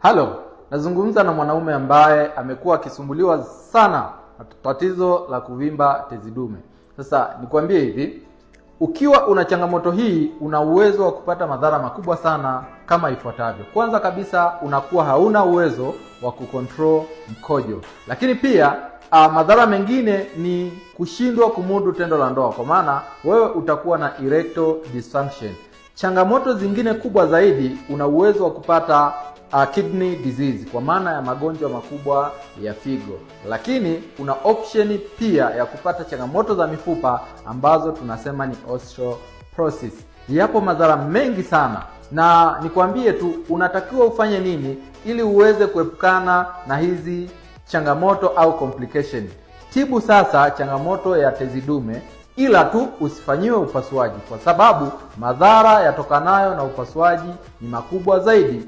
Halo, nazungumza na mwanaume ambaye amekuwa akisumbuliwa sana na tatizo la kuvimba tezi dume. Sasa nikwambie hivi, ukiwa una changamoto hii, una uwezo wa kupata madhara makubwa sana kama ifuatavyo. Kwanza kabisa, unakuwa hauna uwezo wa kucontrol mkojo. Lakini pia madhara mengine ni kushindwa kumudu tendo la ndoa, kwa maana wewe utakuwa na erectile dysfunction. Changamoto zingine kubwa zaidi, una uwezo wa kupata kidney disease, kwa maana ya magonjwa makubwa ya figo. Lakini kuna option pia ya kupata changamoto za mifupa ambazo tunasema ni osteoporosis. Yapo madhara mengi sana, na nikwambie tu unatakiwa ufanye nini ili uweze kuepukana na hizi changamoto au complication. Tibu sasa changamoto ya tezi dume, ila tu usifanyiwe upasuaji, kwa sababu madhara yatokanayo na upasuaji ni makubwa zaidi.